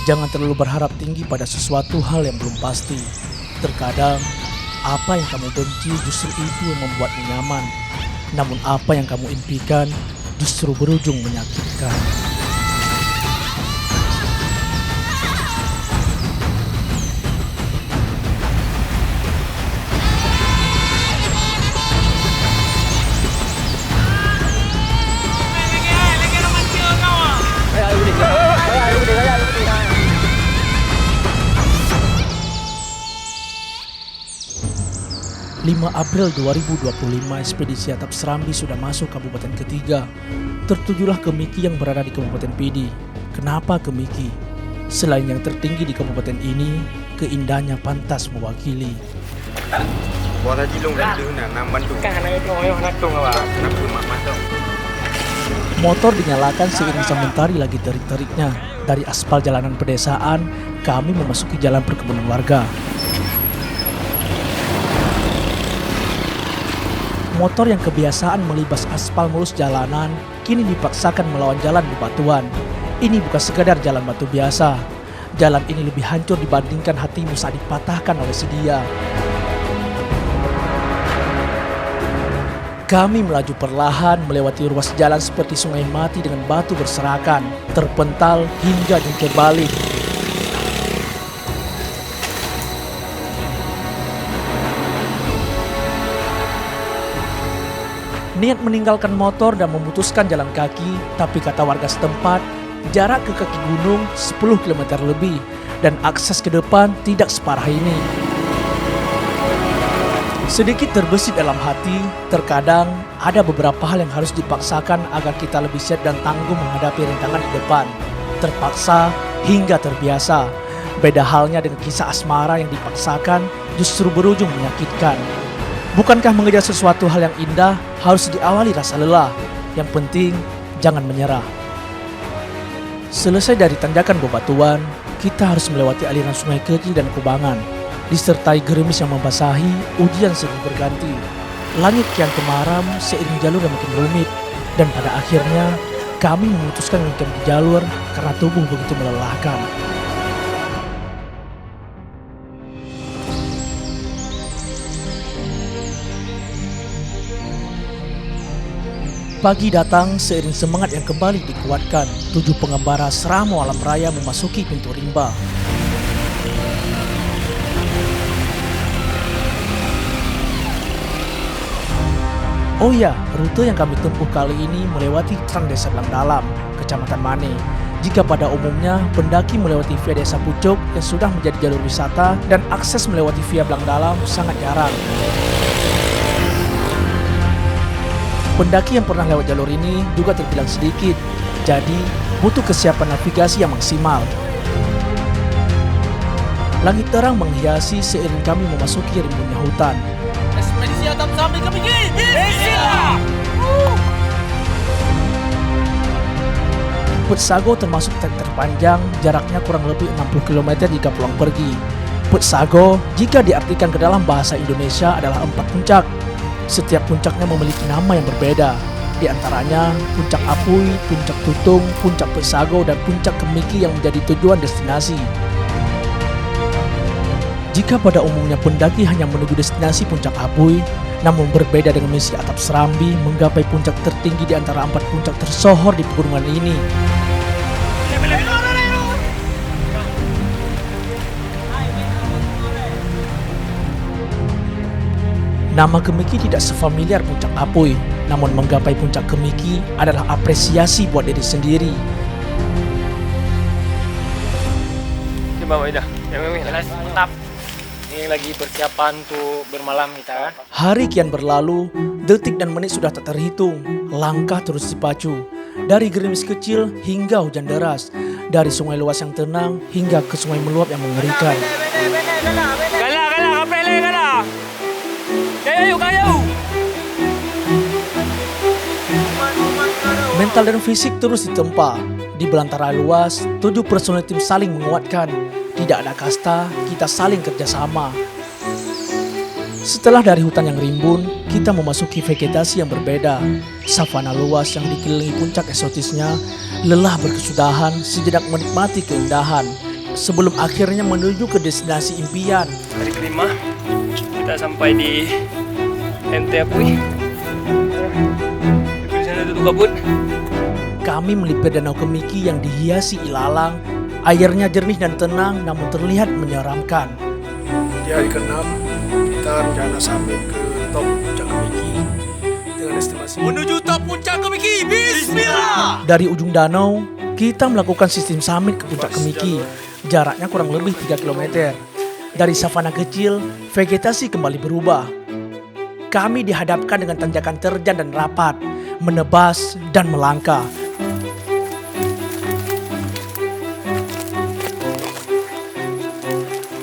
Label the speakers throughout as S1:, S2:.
S1: Jangan terlalu berharap tinggi pada sesuatu hal yang belum pasti. Terkadang, apa yang kamu benci justru itu yang membuatmu nyaman. Namun apa yang kamu impikan justru berujung menyakitkan. April 2025, ekspedisi Atap Serambi sudah masuk kabupaten ketiga. Tertujulah ke Miki yang berada di Kabupaten Pidi. Kenapa ke Miki? Selain yang tertinggi di kabupaten ini, keindahannya pantas mewakili. Motor dinyalakan seiring sang mentari lagi terik-teriknya. Dari aspal jalanan pedesaan, kami memasuki jalan perkebunan warga. Motor yang kebiasaan melibas aspal mulus jalanan, kini dipaksakan melawan jalan bebatuan. Ini bukan sekadar jalan batu biasa. Jalan ini lebih hancur dibandingkan hatimu saat dipatahkan oleh si dia. Kami melaju perlahan melewati ruas jalan seperti sungai mati dengan batu berserakan, terpental hingga jungkir balik. Niat meninggalkan motor dan memutuskan jalan kaki, tapi kata warga setempat, jarak ke kaki gunung 10 km lebih dan akses ke depan tidak separah ini. Sedikit terbesit dalam hati, terkadang ada beberapa hal yang harus dipaksakan agar kita lebih siap dan tangguh menghadapi rintangan di depan. Terpaksa hingga terbiasa. Beda halnya dengan kisah asmara yang dipaksakan justru berujung menyakitkan. Bukankah mengejar sesuatu hal yang indah harus diawali rasa lelah? Yang penting, jangan menyerah. Selesai dari tanjakan bebatuan, kita harus melewati aliran sungai kecil dan kubangan. Disertai gerimis yang membasahi, ujian silih berganti. Langit kian kemaram seiring jalur yang makin rumit. Dan pada akhirnya, kami memutuskan mengganti jalur karena tubuh begitu melelahkan. Pagi datang seiring semangat yang kembali dikuatkan. 7 pengembara Seramo Alam Raya memasuki pintu rimba. Oh ya, rute yang kami tempuh kali ini melewati Trang Desa Blangdalam, Kecamatan Mane. Jika pada umumnya pendaki melewati via Desa Pucuk yang sudah menjadi jalur wisata dan akses melewati via Blangdalam sangat jarang. Pendaki yang pernah lewat jalur ini juga terbilang sedikit, jadi butuh kesiapan navigasi yang maksimal. Langit terang menghiasi seiring kami memasuki rimbunnya hutan.
S2: Ekspedisi Atap Serambi ke Miki!
S1: Put Sago termasuk trek terpanjang, jaraknya kurang lebih 60 km jika pulang pergi. Put Sago jika diartikan ke dalam bahasa Indonesia adalah 4 puncak. Setiap puncaknya memiliki nama yang berbeda. Di antaranya Puncak Apui, Puncak Tutung, Puncak Put Sago, dan Puncak Kemiki yang menjadi tujuan destinasi. Jika pada umumnya pendaki hanya menuju destinasi Puncak Apui, namun berbeda dengan misi Atap Serambi menggapai puncak tertinggi di antara 4 puncak tersohor di pegunungan ini. Nama Kemiki tidak sefamiliar Puncak Apui, namun menggapai Puncak Kemiki adalah apresiasi buat diri sendiri.
S2: Coba Ida, mantap. Ini lagi persiapan untuk bermalam kita.
S1: Hari kian berlalu, detik dan menit sudah tak terhitung. Langkah terus dipacu. Dari gerimis kecil hingga hujan deras. Dari sungai luas yang tenang hingga ke sungai meluap yang mengerikan.
S2: Gala, kapele, gala. Kayu.
S1: Mental dan fisik terus ditempa. Di belantara luas, 7 personel tim saling menguatkan. Tidak ada kasta, kita saling kerjasama. Setelah dari hutan yang rimbun, kita memasuki vegetasi yang berbeda. Savana luas yang dikelilingi puncak eksotisnya, lelah berkesudahan, sejenak menikmati keindahan. sebelum akhirnya menuju ke destinasi impian.
S2: Hari kelima kita sampai di MT Apui. Di sana itu kabut.
S1: Kami melipir Danau Kemiki yang dihiasi ilalang. Airnya jernih dan tenang namun terlihat menyeramkan.
S3: Di hari ke-6 kita rencana summit ke top Puncak Kemiki dengan estimasi
S2: Menuju top Puncak Kemiki. Bismillah.
S1: Dari ujung danau, kita melakukan sistem summit ke Puncak Kemiki. Jaraknya kurang lebih 3 km. Dari savana kecil, vegetasi kembali berubah. Kami dihadapkan dengan tanjakan terjal dan rapat, menebas dan melangkah.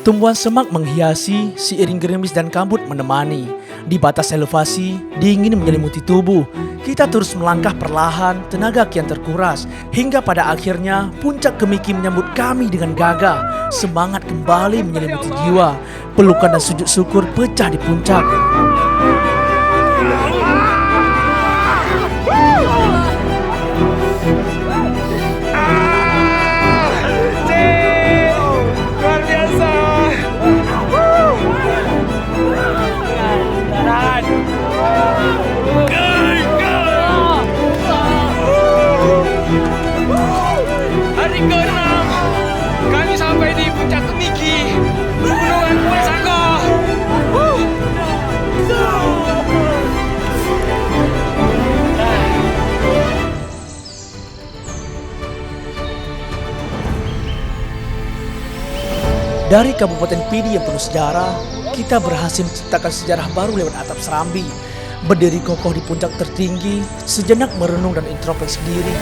S1: Tumbuhan semak menghiasi, seiring gerimis dan kabut menemani. Di batas elevasi, dingin menyelimuti tubuh. Kita terus melangkah perlahan, tenaga kian terkuras. Hingga pada akhirnya, Puncak Kemiki menyambut kami dengan gagah. Semangat kembali menyelimuti jiwa. Pelukan dan sujud syukur pecah di puncak.
S2: Luar biasa. Hari ke-6 kami sampai di Puncak Kemiki, Gunungan Puensako.
S1: Dari Kabupaten Pidi yang penuh sejarah, kita berhasil menciptakan sejarah baru lewat atap Serambi. Berdiri kokoh di puncak tertinggi, sejenak merenung dan introspeksi diri.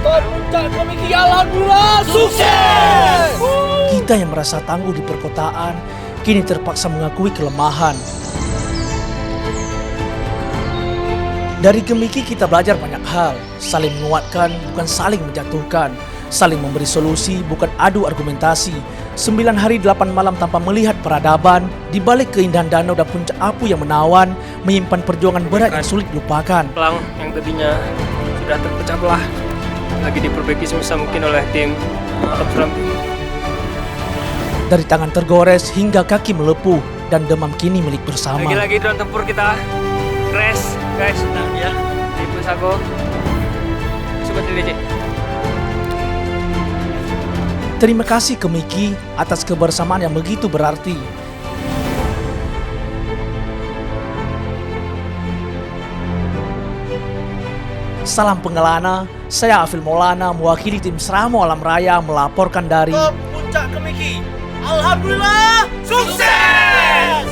S2: Puncak Kemiki, alhamdulillah sukses.
S1: Kita yang merasa tangguh di perkotaan, kini terpaksa mengakui kelemahan. Dari Kemiki kita belajar banyak hal, saling menguatkan bukan saling menjatuhkan, saling memberi solusi bukan adu argumentasi. 9 hari 8 malam tanpa melihat peradaban, di balik keindahan danau dan puncak apu yang menawan, menyimpan perjuangan berat yang sulit dilupakan.
S2: Pelang yang tadinya sudah terpecah belah lagi diperbaiki sebisa mungkin oleh tim Atap Serambi.
S1: Dari tangan tergores hingga kaki melepuh dan demam kini milik bersama.
S2: Lagi-lagi drone tempur kita crash guys, nah ya di Puensako. Sobat LDC.
S1: Terima kasih Kemiki atas kebersamaan yang begitu berarti. Salam pengelana, saya Afil Maulana mewakili tim Seramo Alam Raya melaporkan dari
S2: Puncak Kemiki, alhamdulillah sukses.